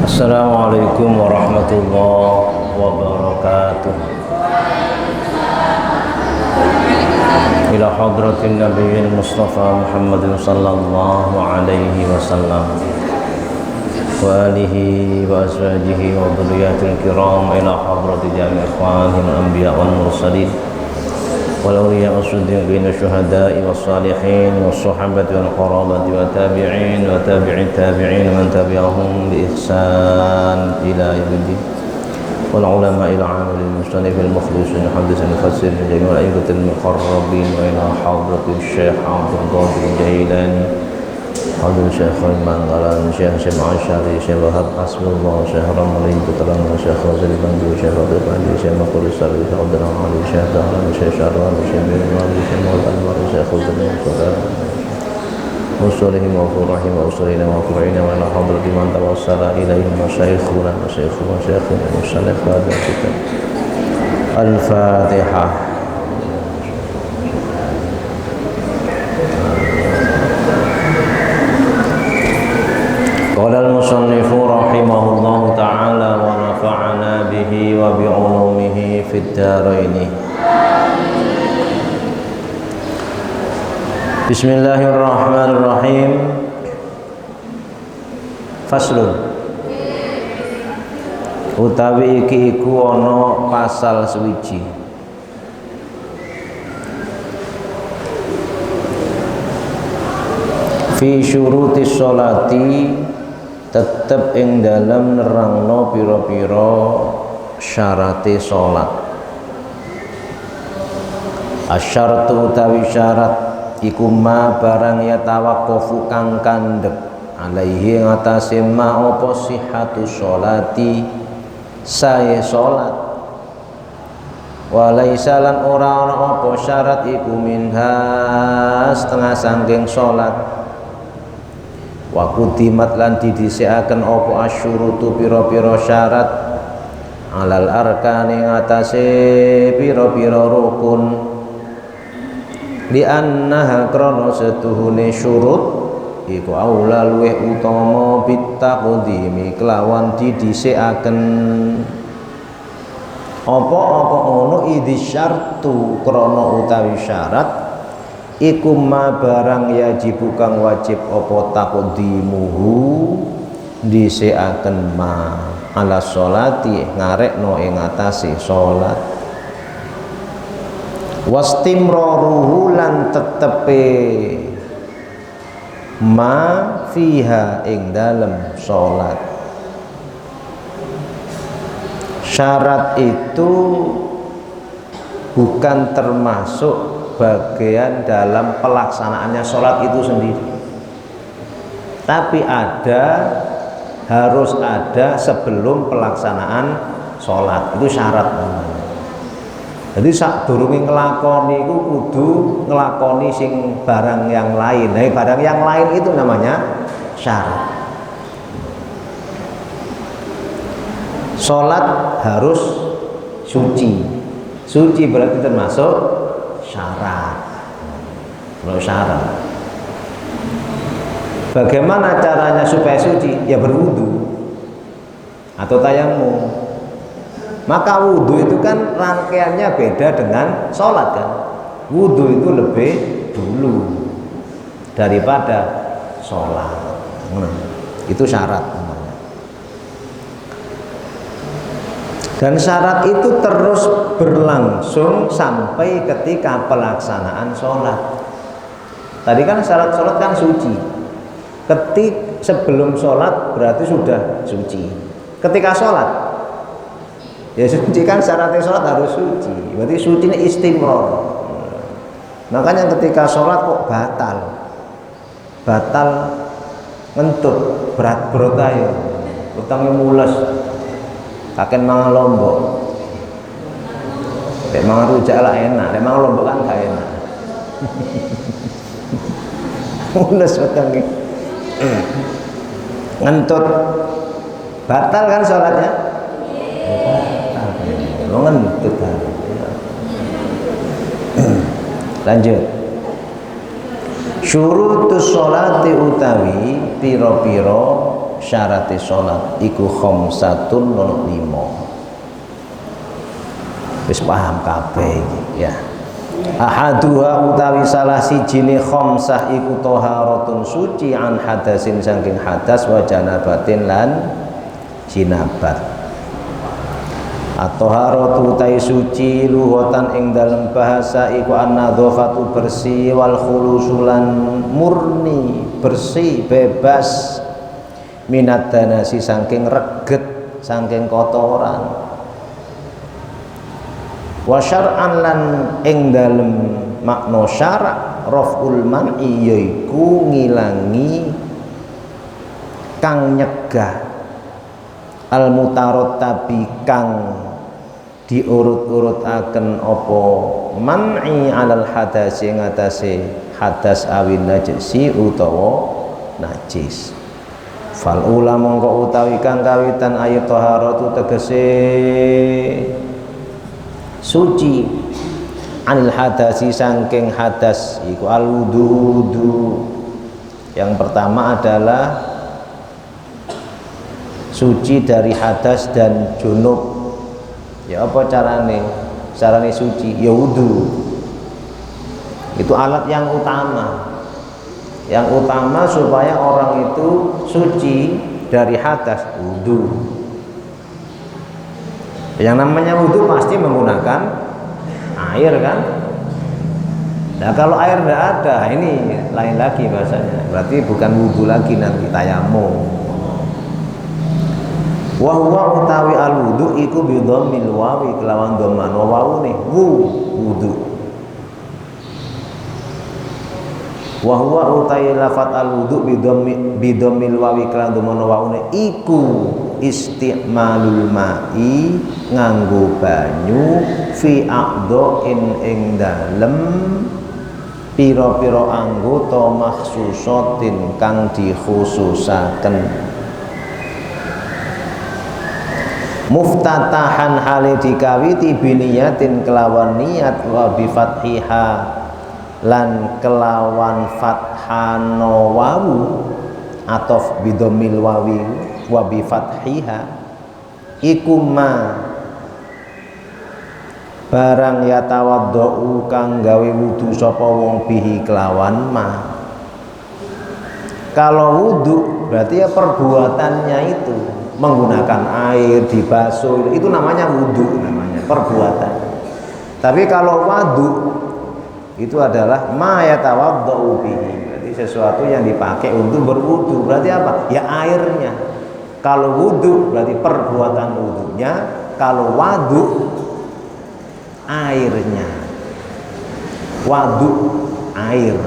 Assalamualaikum warahmatullahi wabarakatuh. Ila hadratin nabiyil mustafa Muhammadin sallallahu alaihi wasallam wa alihi wa azwajihi wa dhurriyyatil kiram, ila hadrati jami' ikhwanil anbiya wal mursalin wal awliya was-siddiqin wasyuhada'i was-salihin was-sahabati wal qarabati wa tabi'in wa tabi'it tabi'in man tabi'ahum bi ihsan ila yaumiddin wal ulama ila amil musannif al mukhlisin hadisan fasir jami' al aidatul muqarrabin wa ila hadratil syekh Abdul Qadir Jailani Hadir Syekh Manggalan, Syekh Syem'asyari, Syekh Wahab Asmullah, Syekh Ramli Putrang, Syekh Razali Bandu, Syekh Abdul Bandi, Syekh Makulisari, Syekh Abdul Ali, Syekh Dahlan, Syekh Syarwan, Syekh Mirmali, Syekh Mawal Anwar, Syekh Khudani, Syekh Usulihim wa Furahim wa Usulina wa Furahina wa ila hadrati man tawassala ilaihim wa Syekhuna wa Syekhuna Syekhuna wa Salih Fadil kita Al-Fatihah. Qala al-musannifu rahimahullahu ta'ala wa nafa'ana bihi wa bi'ulumihi fid dharaini. Bismillahirrahmanirrahim. Faslun. Utawi iki iku ana pasal suwiji. Fi syurutis sholati, tetep ing dalam nerangno pira-pira syarate salat. Asyartu utawi syarat iku ma barang ya tawaqqafu kang kandhek alaihi ing atase ma apa sihhatu sholati sae salat. Walaisa lan ora ana apa syarat iku minha setengah sangking salat. Wa kudimat lan didhisikaken apa asyurutu pira-pira syarat alal arkani ngatasé pira-pira rukun li annaha krana setuhune syurut iku aula luweh utama bitaqdimi kelawan didhisikaken apa-apa ono idhi syartu krana utawi syarat iku ma barang yajibu kang wajib apa taqdimuhu dhisikaken ma ala sholati ngarekno ing atase salat wastimraruhu lan tetepe ma fiha ing dalem salat. Syarat itu bukan termasuk bagian dalam pelaksanaannya sholat itu sendiri, tapi harus ada sebelum pelaksanaan sholat, itu syarat namanya. Jadi sadurunge nglakoni iku kudu nglakoni sing barang yang lain. Nah, barang yang lain itu namanya syarat. Sholat harus suci. Suci berarti termasuk syarat. Kalau syarat, bagaimana caranya supaya suci? Ya berwudu atau tayamum. Maka wudu itu kan rangkaiannya beda dengan sholat kan. Wudu itu lebih dulu daripada sholat. Itu syarat. Dan syarat itu terus berlangsung sampai ketika pelaksanaan sholat. Tadi kan syarat sholat kan suci. Sebelum sholat berarti sudah suci. Ketika sholat, ya suci kan syaratnya sholat harus suci. Berarti suci ini istimror. Makanya ketika sholat kok batal ngentut, berat ayo, utangnya mules. Kaken mangan lombok, lek mangan rujak lah enak, lek mangan lombok kan gak enak. Mules wetenge. Ngentut batal kan sholatnya? Batal. Ngentut kan. Lanjut. Syurutus sholati utawi piro-piro syarate salat iku khamsatun nono 5. Wis paham kabeh iki ya. Ahaduha utawi salah sijine khamsah iku taharatun suci an hadasin saking hadas wa janabatin lan jinabat. At-taharatu utai suci lughatan ing dalem bahasa iku an-nadzafatu bersih wal khulusulan murni bersih bebas minat danasi saking reget saking kotoran. Wa syar'an lan ing dalem makna syara' raf'ul man'i yaiku ngilangi kang nyegah al mutarattabi kang diurut-urutaken apa man'i alal hadasi ngatasé hadas awin najisi utawa najis. Fal ula mongko utawi kang kawitan ayat taharatu tegese suci anil hadasi saking hadas iku al wudu. Yang pertama adalah suci dari hadas dan junub. Ya apa carane? Carane suci ya wudu. Itu alat yang utama. Yang utama supaya orang itu suci dari hadas wudu. Yang namanya wudu pasti menggunakan air kan? Nah kalau air tidak ada, ini lain lagi bahasanya. Berarti bukan wudu lagi, nanti tayamum. Wa huwa utawi al wudu iku bi dhammil wawi kelawan dhamman wawune wudu. Wa huwa utawi lafat al wudu bi dhammil wawi kelawan dhamman wawune iku isti'malul ma'i nganggo banyu fi a'dha'in ing dalem pira-pira anggota makhsusatin kang dikhususaken. Muftatahan hale dikawiti biniyatin kelawan niat wa bi fathiha lan kelawan fathano wawu atof bidomil wawi wa bi fathiha iku ma barang yatawaddau kang gawe wudu sapa wong bihi kelawan ma. Kalau wudu berarti ya perbuatannya itu menggunakan air dibasuh itu namanya wudu, namanya perbuatan. Tapi kalau wadu itu adalah ma yatawaddau bihi, berarti sesuatu yang dipakai untuk berwudu. Berarti apa? Ya airnya. Kalau wudu berarti perbuatan wudunya, kalau wadu airnya. Wadu air.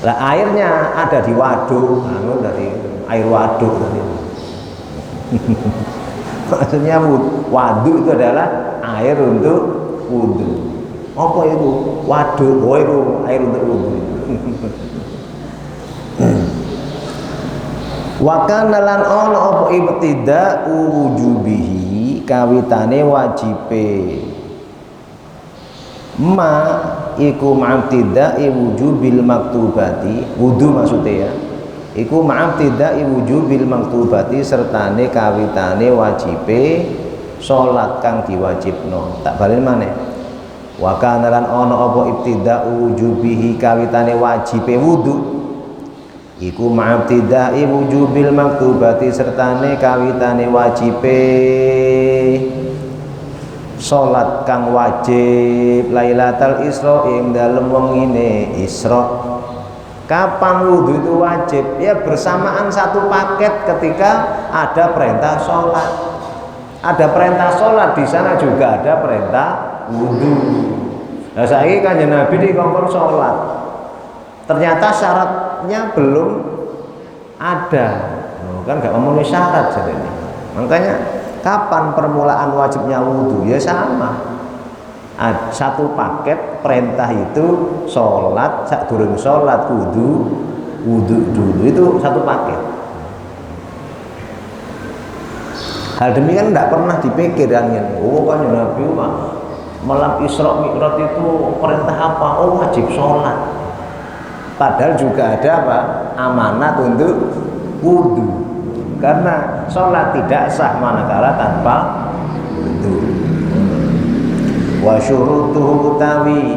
Lah airnya ada di waduk, dari air waduk tadi. Maksudnya wadu itu adalah air untuk wudu. Apa itu? Waduk, oh itu air untuk wudu. Wa kana lan ana apa ibtida'u wujubihi kawitane wajibe ma iku ma'abtida'i wujubil maktubati wudu maksudnya ya iku ma'abtida'i wujubil maktubati sertane kawitane wajibe salat kang diwajibno. Tak balen maneh wa kana lan ana apa ibtida'u wujubihi kawitane wajibe wudu iku ma'abtida'i wujubil maktubati sertane kawitane wajibe salat kang wajib Lailatul Isra ing dalem wengine Isra. Kapan wudu itu wajib? Ya bersamaan satu paket ketika ada perintah salat. Ada perintah salat di sana juga ada perintah wudu. Nah, saiki Kanjeng Nabi dikongkon salat. Ternyata syaratnya belum ada. Kan enggak memenuhi syarat jadinya. Makanya kapan permulaan wajibnya wudu? Ya sama. Satu paket perintah itu sholat, sadurung sholat wudu dulu itu satu paket. Hal demikian tidak pernah dipikirkan. Oh kan Nabi malam Isra Mi'raj itu perintah apa? Oh wajib sholat. Padahal juga ada apa? Amanat untuk wudu. Karena sholat tidak sah manakala tanpa wudu. Wa syurutuhu utawi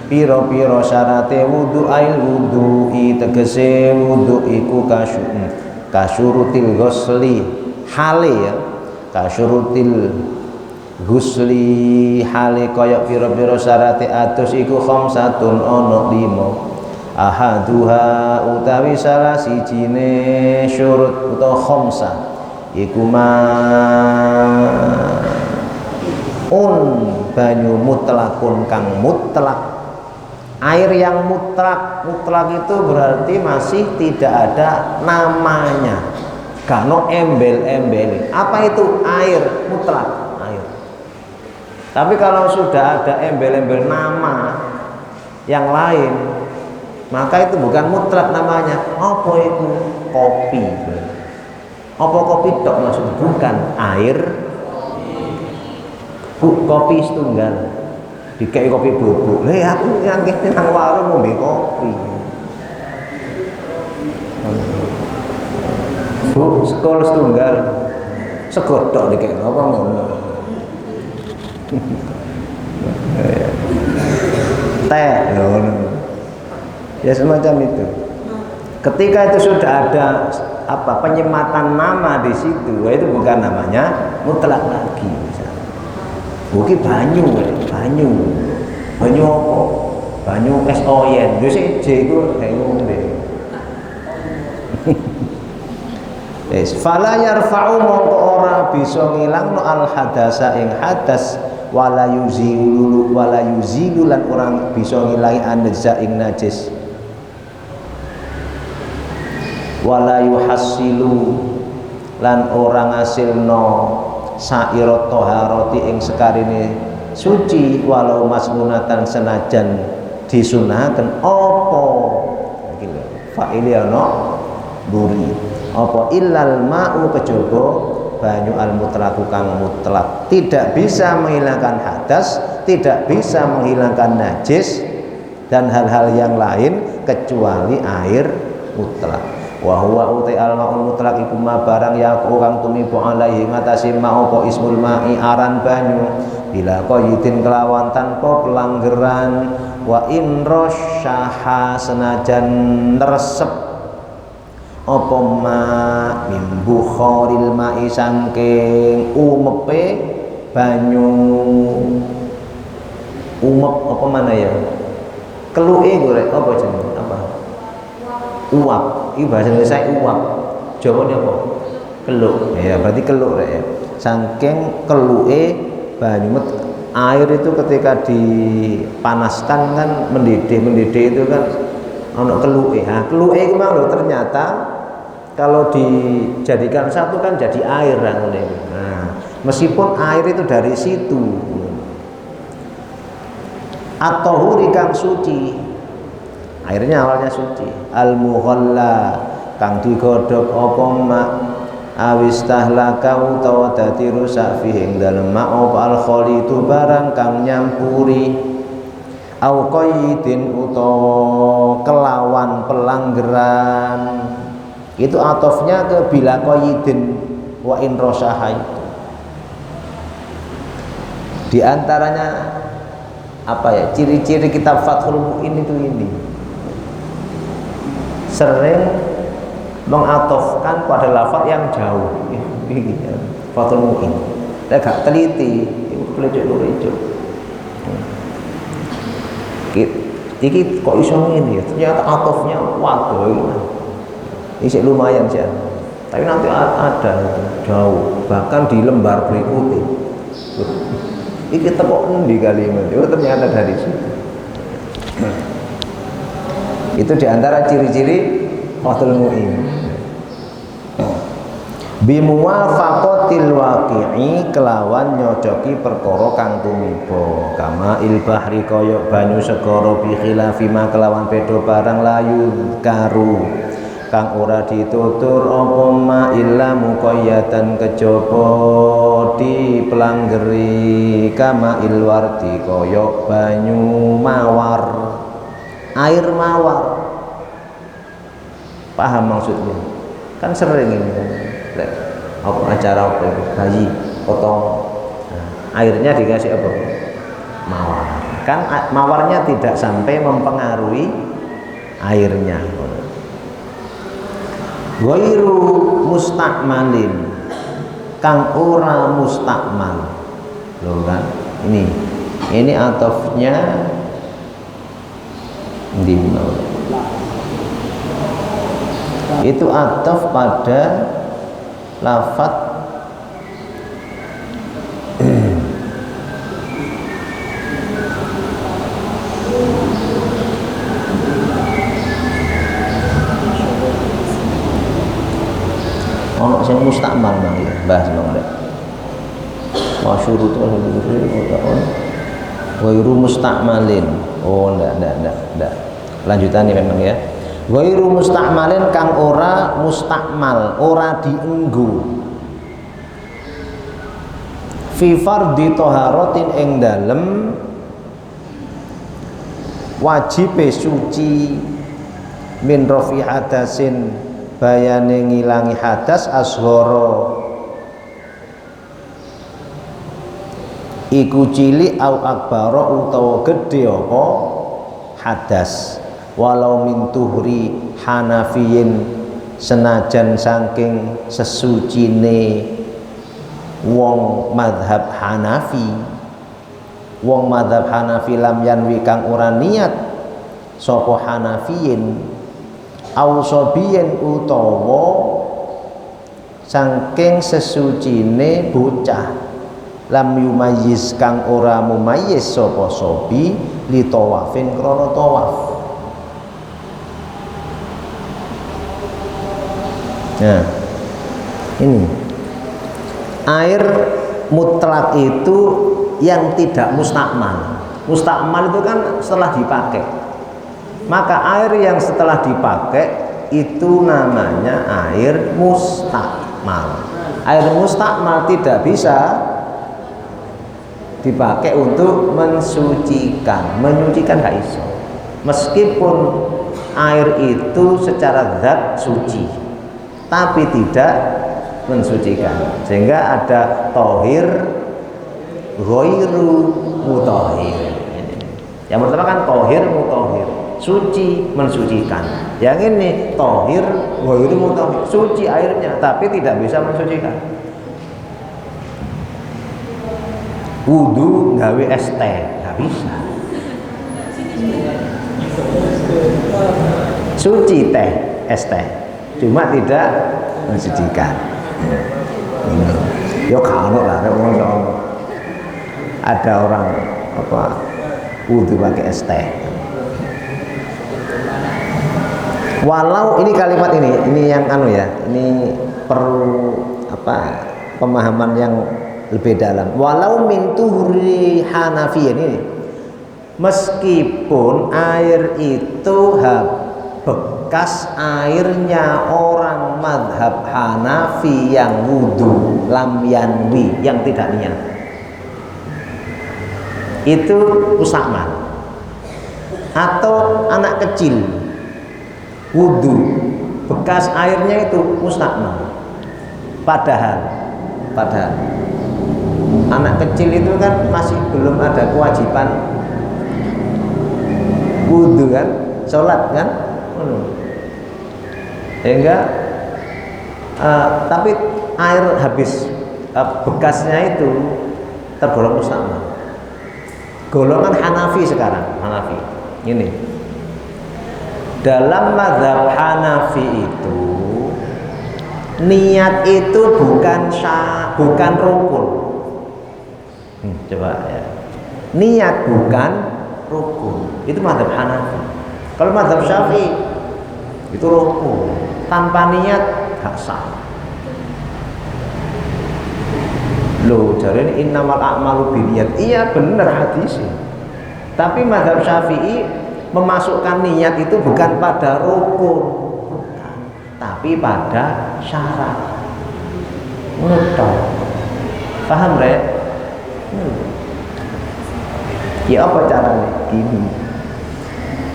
piro-piro syarate wudu ail wudu'i tegese wudu iku kasyurutil ghusli hale ya kasyurutil ghusli hale kaya piro-piro syarate atus iku khamsatun ono 5 ahaduha utawi salah sijine syurut utawa khamsah iku banyu mutlakun kang mutlak. Air yang mutlak itu berarti masih tidak ada namanya, kano embel-embel. Apa itu air mutlak? Air. Tapi kalau sudah ada embel-embel nama yang lain, maka itu bukan mutlak namanya. Apa itu? Kopi. Apa kopi tok maksud? Bukan air. Kopi setunggal. Dikai kopi bubuk. Aku yang kene nang warung ngombe kopi. Bu, sekol setunggal. Segodok dikai apa ngono. Teh ngono. Ya semacam itu. Ketika itu sudah ada penyematan nama di situ, itu bukan namanya mutlak lagi. Mungkin banyu apa? Banyu es oyen. Yo sik J iku ngombe. Wis fala yarfa'u mongko ora bisa ngilangno al hadasa ing hadas wala yuzilu lan orang bisa ngilangi anza ing najis wala yuhassilu lan orang ngasilno sa'irat toharoti ing sekarine suci walau masnunatan senajan disunahkan apa iki lho fa'ili ana buri apa illal ma'u kejaba banyu al mutlaq kang mutlak tidak bisa menghilangkan hadas, tidak bisa menghilangkan najis dan hal-hal yang lain kecuali air mutlak. Wa huwa uti al ma'ul mutlaq iku ma barang ya kang tumibu alaihi ngatasi ma apa ismul ma'i aran banyu bila qayyidin kelawan tanpa pelanggaran wa in rasyaha senajan resep apa ma min bukharil ma'i sangking umepe banyu umep apa mana ya keluke gorek apa jenenge apa uap iki bahasa Indonesia uap Jawa apa keluk ya berarti keluk rek ya saking keluke banyu air itu ketika dipanaskan kan mendidih itu kan ono keluke ha keluke iku mang lho ternyata kalau dijadikan satu kan jadi air kan nah meskipun air itu dari situ atau hurikang suci airnya awalnya suci al-mughalla kang digodhog apa mak awis tahlaka utawa dadi rusak fihi ing dalem mak apa al-khalitu barang kang nyampuri au qayyidin utawa kelawan pelanggaran itu atofnya ke bila qayyidin wa in rasaha di antaranya apa ya ciri-ciri kitab Fathul Mu'in itu ini sering mengatofkan pada lafaz yang jauh ini Fathul Mu'in dia gak teliti pelecek-pelecek iki kok iso ngene ya ternyata atofnya waduh ini lumayan sih tapi nanti ada jauh bahkan di lembar berikutnya ini kita kok endi kalimat itu ternyata dari situ itu diantara ciri-ciri Fathul Mu'in bimuwafaqatil waqi'i kelawan nyocoki perkara kang tumiba kama il bahri koyok banyu segara bi khilafi ma kelawan beda barang layu karu kang ora ditutur apa ma illa muqayyatan kejaba dipelanggeri kama il wardi koyok banyu mawar air mawar paham maksudnya Kan sering ini apa acara apa itu bayi potong, nah, airnya dikasih apa? Mawar. Kan mawarnya tidak sampai mempengaruhi airnya. Ghairu mustakmalin, kang ora mustakmal. Loh kan? Ini atofnya di itu atof pada lafaz ono sing mustakmal nang ya bahas nang rek masyhur itu ghairu mustakmalin. Oh ndak lanjutannya memang ya. Ghairu mustakmalin kang ora mustakmal, ora dienggo fi fardhi thaharatin ing dalem wajib suci min rafi hadasin bayane ngilangi hadas asghara iku cilik au akbara utawa gedhe apa hadas walau min tuhri hanafiyin senajan saking sesucine wong madhab Hanafi. Wong madhab Hanafi lam yanwi kang ora niat sapa Hanafiyin au sobiyen utawa saking sesucine bocah lam yumayyiz kang ora mumayyiz sapa sobi li tawafin krana tawaf. Nah, ini air mutlak itu yang tidak mustakmal. Mustakmal itu kan setelah dipakai. Maka air yang setelah dipakai itu namanya air mustakmal. Air mustakmal tidak bisa dipakai untuk mensucikan. Menyucikan gak iso. Meskipun air itu secara zat suci, tapi tidak mensucikan. Sehingga ada tohir, ghairu mutahhir. Yang pertama kan tohir, mutahhir, suci, mensucikan. Yang ini tohir, ghairu mutahhir, suci airnya, tapi tidak bisa mensucikan. Wudu gawe es teh nggak bisa. Suci teh, es teh, cuma tidak mensucikan. Yo kalau lah, ada orang apa wudu pakai es teh. Walau ini kalimat ini yang anu ya, ini perlu apa pemahaman yang lebih dalam. Walau min tuhri Hanafi ini, meskipun air itu bekas airnya orang madhab Hanafi yang wudu lam yanwi, yang tidak niat, itu mustakmal. Atau anak kecil wudu bekas airnya itu mustakmal. Padahal anak kecil itu kan masih belum ada kewajiban wudu kan, sholat kan, sehingga tapi air habis bekasnya itu tergolong mustakmal. Golongan Hanafi sekarang, Hanafi ini dalam mazhab Hanafi itu niat itu bukan rukun. Coba ya, niat bukan rukun, itu mazhab Hanafi. Kalau mazhab Syafi'i itu rukun, tanpa niat gak sah. Loh, jadi innamal a'malu binniyat, iya benar hadisnya. Tapi mazhab Syafi'i memasukkan niat itu bukan pada rukun, bukan, tapi pada syarat. Menurut paham rek? Ya apa caranya? Gini,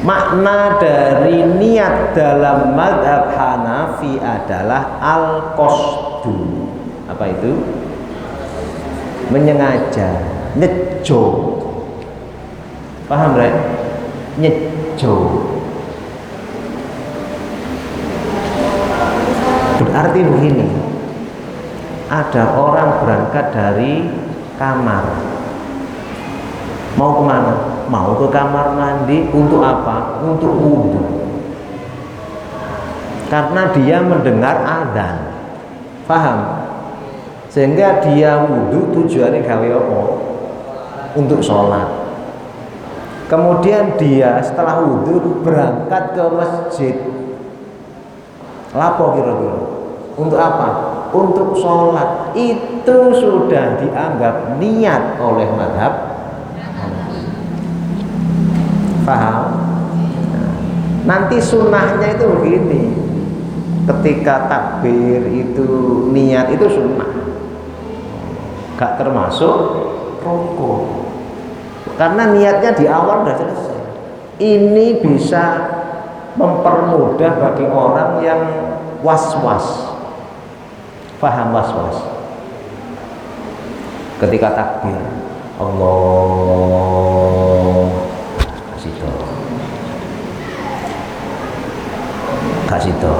Makna dari niat dalam mazhab Hanafi adalah al-qasdu. Apa itu? Menyengaja, nyejo. Paham, Rek? Nyejo. Berarti begini, ada orang berangkat dari kamar, mau kemana? Mau ke kamar mandi. Untuk apa? Untuk wudhu. Karena dia mendengar adzan, paham? Sehingga dia wudhu tujuannya gawe apa? Untuk sholat. Kemudian dia setelah wudhu berangkat ke masjid. Lapo kira-kira? Untuk apa? Untuk sholat. Itu sudah dianggap niat oleh mazhab. Paham? Nanti sunnahnya itu begini, ketika takbir itu niat itu sunnah, gak termasuk rukuk, karena niatnya di awal sudah selesai. Ini bisa mempermudah bagi orang yang was-was. Paham was-was? Ketika takbir, Allah kasih to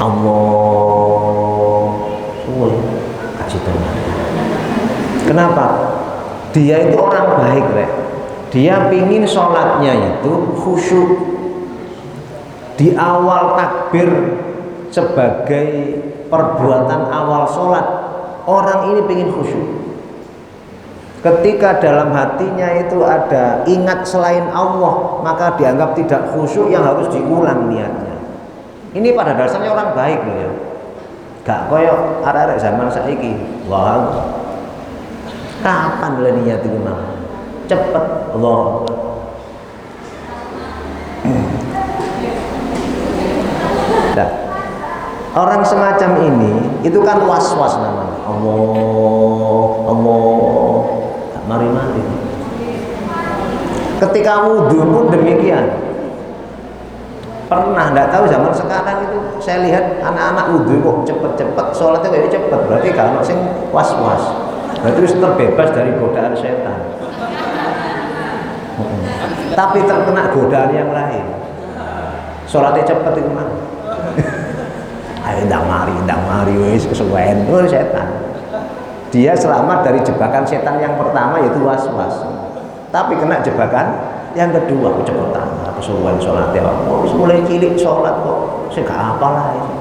Allah kasih to. Kenapa? Dia itu orang baik, Rek. Dia pingin sholatnya itu khusyuk. Di awal takbir sebagai perbuatan awal sholat, orang ini pingin khusyuk. Ketika dalam hatinya itu ada ingat selain Allah, maka dianggap tidak khusyuk, yang harus diulang niatnya. Ini pada dasarnya orang baik loh ya. Gak koyok arek-arek zaman saiki. Wah, kapan lah niat itu mah? Cepet Allah. Nah, orang semacam ini itu kan was-was namanya. Allah. Mari-mari. Ketika wudhu pun demikian. Pernah nggak tahu zaman sekarang itu saya lihat anak-anak wudhu kok cepet-cepet, sholatnya kayak cepet. Berarti kalau sing was-was, berarti terbebas dari godaan setan. Tapi terkena godaan yang lain. Sholatnya cepet itu mana? Ayo ndang mari wis kesuwen setan. Dia selamat dari jebakan setan yang pertama, yaitu was-was. Tapi kena jebakan yang kedua, cepetan kesuwen sholatnya. Oh, mulai cilik sholat kok saya gak apalah ini.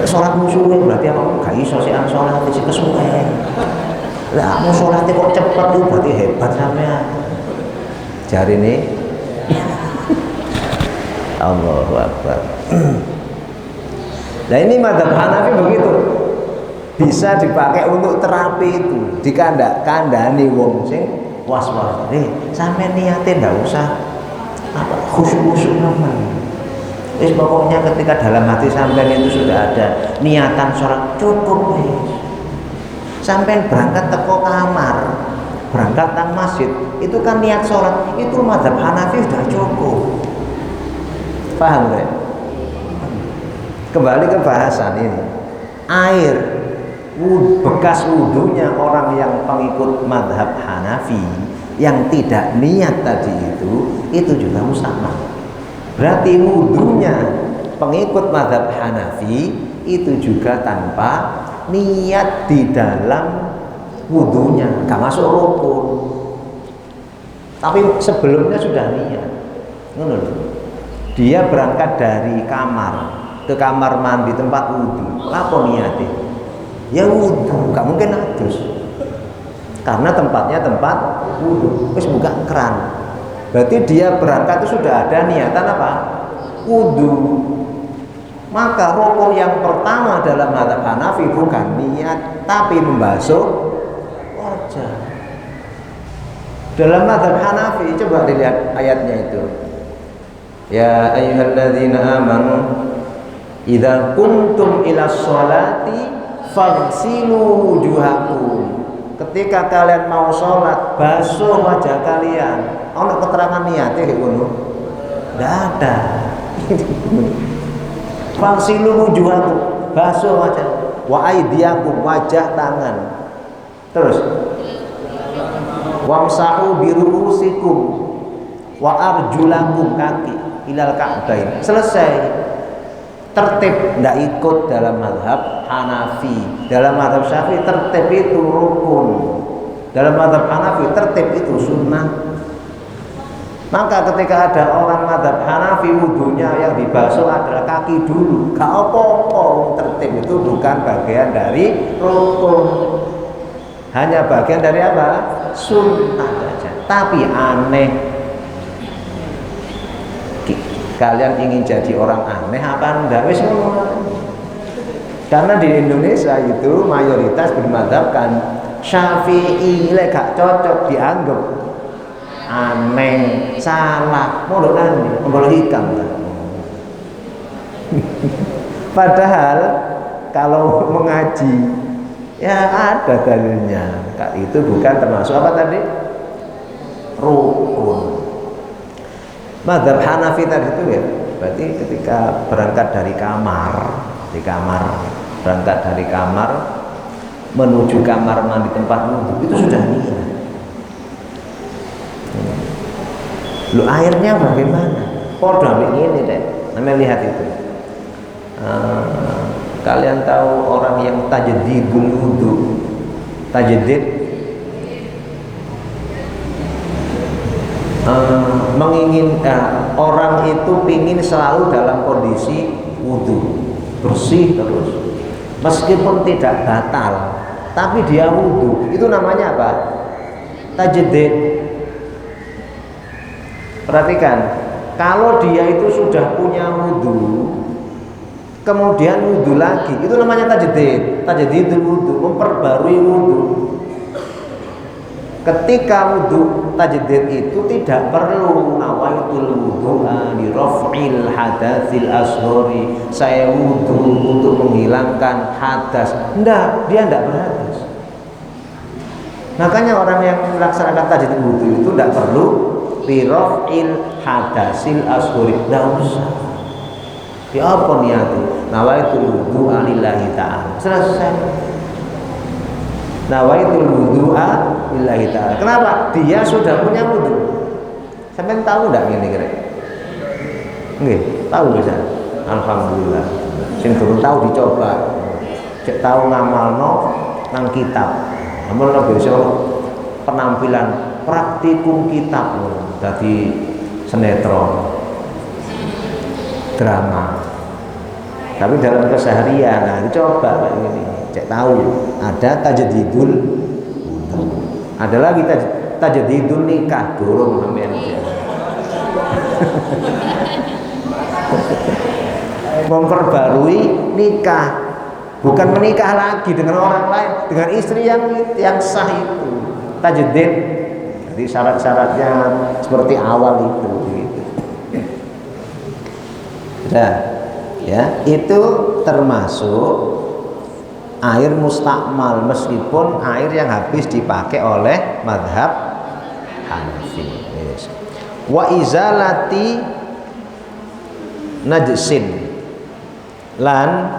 Sholat musuhnya berarti apa? Gak iso sih sholat sih kesuwen. Lah mau sholatnya kok cepet tuh berarti hebat sampean. Jari ini Allahu Akbar. Nah ini mazhab Hanafi begitu. Bisa dipakai untuk terapi itu. Dikandani wong sing was-was. Sampai niatin ndak usah apa khusyuk-khusyuk nemen. Wis pokoknya ketika dalam hati sampean itu sudah ada niatan sholat cukup wis. Sampean berangkat teko kamar, berangkat nang masjid, itu kan niat sholat, itu mazhab Hanafi sudah cukup. Paham nggak? Kembali ke bahasan ini. Air bekas wudhunya orang yang pengikut mazhab Hanafi yang tidak niat tadi itu juga mustahab. Berarti wudhunya pengikut mazhab Hanafi itu juga tanpa niat di dalam wudhunya, gak masuk rukun. Tapi sebelumnya sudah niat. Dia berangkat dari kamar ke kamar mandi tempat wudhu, apa niatnya? Ya wudhu, gak mungkin adus, karena tempatnya tempat wudhu. Terus buka keran, berarti dia berangkat itu sudah ada niatan apa? Wudhu. Maka rukun yang pertama dalam mazhab Hanafi bukan niat, tapi membasuh wajah. Dalam mazhab Hanafi, coba dilihat ayatnya itu. Ya ayyuhalladzina amanu idza kuntum ila sholati faghsilu wujuhakum ketika kalian mau sholat basuh wajah kalian. Ono keterangan niatnya ngono? Tidak ada. Fangsilu wujuhakum, basuh wajah, wa aidiakum, wajah tangan. Terus wamsahu biruusikum wa arjulakum, kaki ilal ka'bain. Selesai. Tertib, tidak ikut dalam mazhab Hanafi. Dalam mazhab Syafi'i tertib itu rukun. Dalam mazhab Hanafi tertib itu sunnah. Maka ketika ada orang mazhab Hanafi wudunya yang dibasuh adalah kaki dulu, gak apa-apa. Tertib itu bukan bagian dari rukun, hanya bagian dari apa? Sunnah saja. Tapi aneh, kalian ingin jadi orang aneh apa enggak? Wis ngono. Karena di Indonesia itu mayoritas bermadzhabkan Syafi'i, lek gak cocok dianggap aneh, salah, mondok nang mondok hikam. Padahal kalau mengaji ya ada dalilnya. Itu bukan termasuk apa tadi? Rukun. Mazhab Hanafi tadi itu ya, berarti ketika berangkat dari kamar, berangkat dari kamar menuju kamar mandi tempat wudhu itu sudah niat. Lu airnya bagaimana? Podo ini deh, namanya lihat itu. Kalian tahu orang yang tajdidul wudhu, tajdid orang itu pingin selalu dalam kondisi wudhu bersih terus, meskipun tidak batal, tapi dia wudhu, itu namanya apa? Tajdid. Perhatikan, kalau dia itu sudah punya wudhu, kemudian wudhu lagi, itu namanya tajdid. Tajdidul wudhu, memperbarui wudhu. Ketika wudhu tajdid itu tidak perlu nawaitul wudhu'a li raf'il hadatsil ashori, saya wudhu untuk menghilangkan hadas. Enggak, dia enggak berhadas. Makanya orang yang melaksanakan tajdid wudhu itu tidak perlu li raf'il hadasil ashori, enggak usah. Ya apa niatnya? Nawaitul wudhu'a lillahi ta'ala. Selesai. Nawaitul wudhu'a lillahi ta'ala. Kenapa? Dia sudah punya wudhu. Sampai tahu enggak ini kira? Nggih, tahu bisa. Alhamdulillah. Sing durung tahu dicoba. Cek tahu ngamalno nang kitab. Ngamalno besok penampilan praktikum kitab. Dadi sinetron, drama. Tapi dalam keseharian, nah dicoba kayak gini. Cek tahu ada tajdidul wudhu, ada lagi tajdidul nikah, durung sampean ya. Memperbarui nikah, bukan menikah lagi dengan orang lain, dengan istri yang sah itu tajdid. Jadi syarat-syaratnya seperti awal itu gitu. Nah, ya, itu termasuk air mustakmal meskipun air yang habis dipakai oleh mazhab Hanafi. Yes. Wa izalati najsin, lan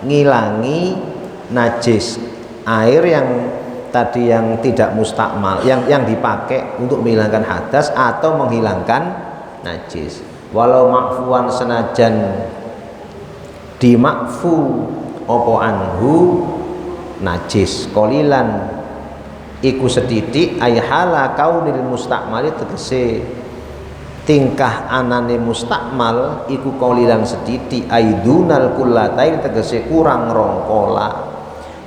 ngilangi najis, air yang tadi yang tidak mustakmal, yang dipakai untuk menghilangkan hadas atau menghilangkan najis. Walau makfuan senajan dimakfu opo anhu najis kolilan iku sedidik ayhala kaunil mustakmali tegese tingkah anane mustakmal iku kolilan sedidik aidunal kullatain tegese kurang rongkola.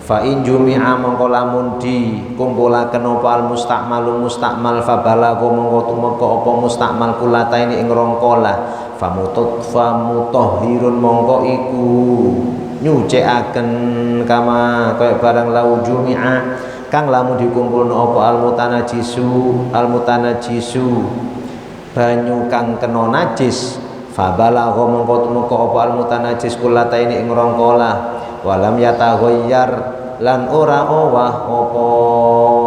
Fa in jumi'a mongko lamun di kumpulaken apa al mustakmalul mustakmal fa balagha mongko tumeka apa mustakmal kullataini ing rongkola fa mutahhirun mongko iku nyucikaken kama kaya barang lau jumi'a kang lamun dikumpulno apa al mutanajisu banyu kang kena najis fa balagha mongko tumeka apa al mutanajis kullataini ing rongkola walam yataghayyar lan ora owah apa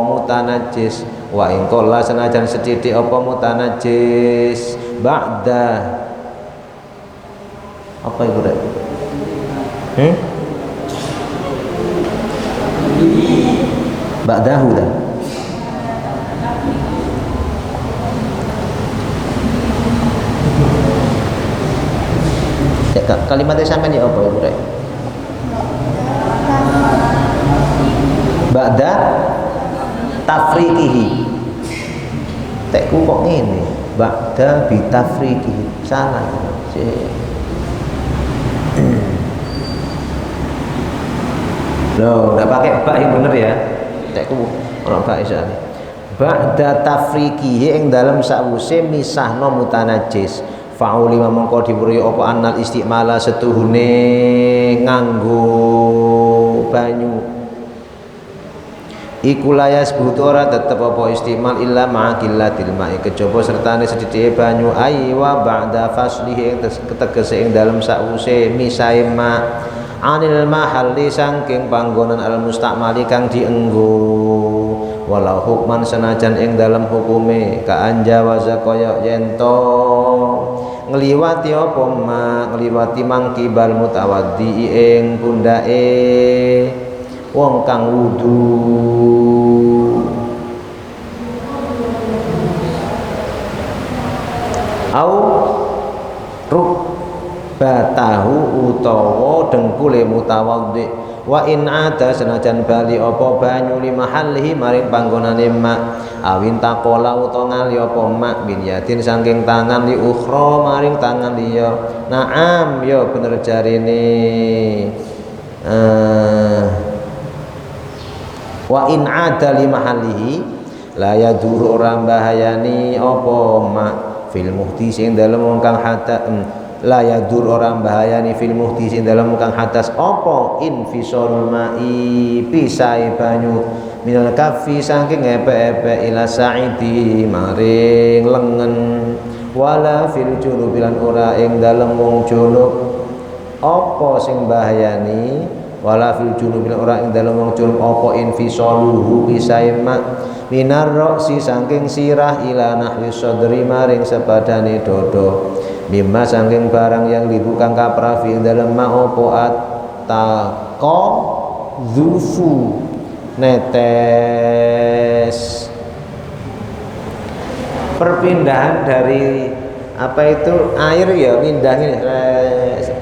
mutanajis wa ing qalla senajan sethithik apa mutanajis ba'da apa itu rek ba'dahu dah ya, kalimatnya sampean ya apa itu rek ba'da tafriqihi tekku kok ngene ba'da bitafriqihi salah loh udah pakai bak yang bener ya tekku orang bak isa ba'da tafriqihi ing dalem sawuse misahno mutanajis fa'ulima mongko diweruhi apa annal istimala setuhune nganggo banyu iku layas butora tetep apa istimal illa ma'akillatil ma'i kejaba sertane sedhithike banyu aywa ba'da faslihi tegese ing dalem sause misae ma anil mahalli saking panggonan al mustamali kang dienggo walau hukman senajan ing dalem hukume ka anjawaza kaya yen to ngliwati apa ma ngliwati mangkibal mutawaddi ing pundake wong kang wudu au rukbatahu utawa dengkule mutawaddi wa in ada senajan bali apa banyu li mahallihi maring panggonane mak awin taqala utawa ngali apa mak bin yatin saking tangan li ukhra maring tangan liya naam ya bener jarine wa in ada li mahallihi la yadur orang bahayani apa mak fil muhdis ing dalem kang hatta la yadur orang bahayani fil muhdis ing dalem kang hadas apa infisarul mai pisae banyu minal kafi saking epe-epe ila sa'idi maring lengen wala fil junub lan ora ing dalem wong junub apa sing bahayani wala fil junub ora ing dalem wong junub apa infisaluhu pisae mak minar roksi saking sirah ila nahwi sadri maring sepadane dodo mimma saking barang yang dibukang kaprafi ing dalem ma apa attaqo zufu netes perpindahan dari apa itu air ya pindah ini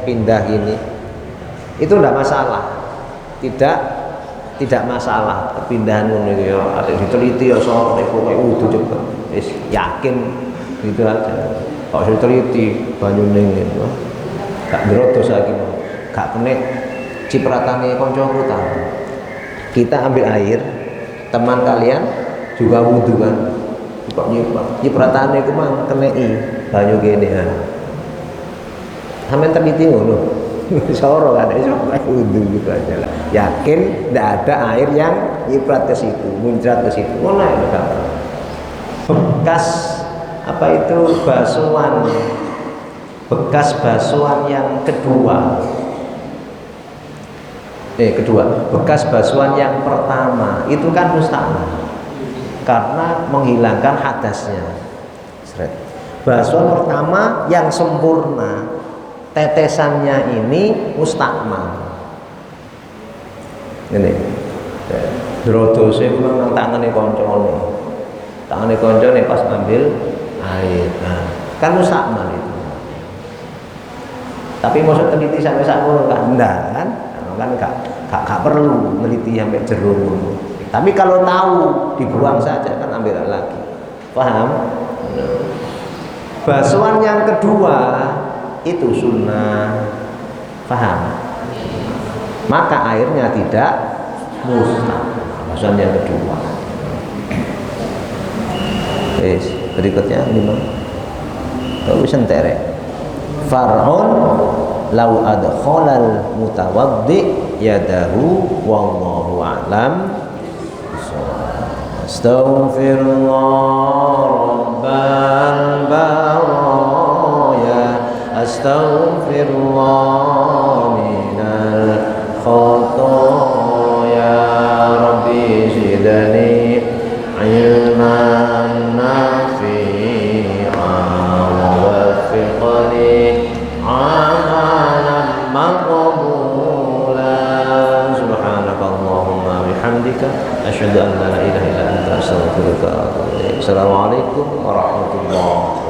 pindah gini itu tidak masalah tidak masalah perpindahan ngono ya ada diteliti ya soal pokoke wudu coba wis yakin gitu aja kok diteliti banyune ngene gak ndrotos lagi gak kena cipratane kancaku ta kita ambil air teman kalian juga wudu kan kok cipratane ku mang kenei banyu kene ha sampean teliti ngono soro kan iso wudu gitu aja lah yakin tidak ada air yang nyiprat ke situ muncrat ke situ ngono ya bekas apa itu basuhan bekas basuhan yang kedua bekas basuhan yang pertama itu kan mustahil karena menghilangkan hadasnya basuhan pertama yang sempurna tetesannya ini mustakmal ini drodose memang tangane koncone pas ngambil air nah, kan mustakmal itu tapi maksud teliti sampai sakmono kan enggak kan gak perlu meneliti sampai jero tapi kalau tahu dibuang saja kan ambil lagi paham basuhan yang kedua itu sunnah paham maka airnya tidak mustahil basuhan yang kedua berikutnya 5 kalau bisa enterek far'un lau adkhalal mutawaddi yadahu wallahu a'lam astaghfirullah rabbal baraya astaghfirullah minal khotoya qabula. Subhanakallahumma bihamdika asyhadu an la ilaha illa anta astaghfiruka wa atubu ilaik. Assalamualaikum warahmatullahi wabarakatuh.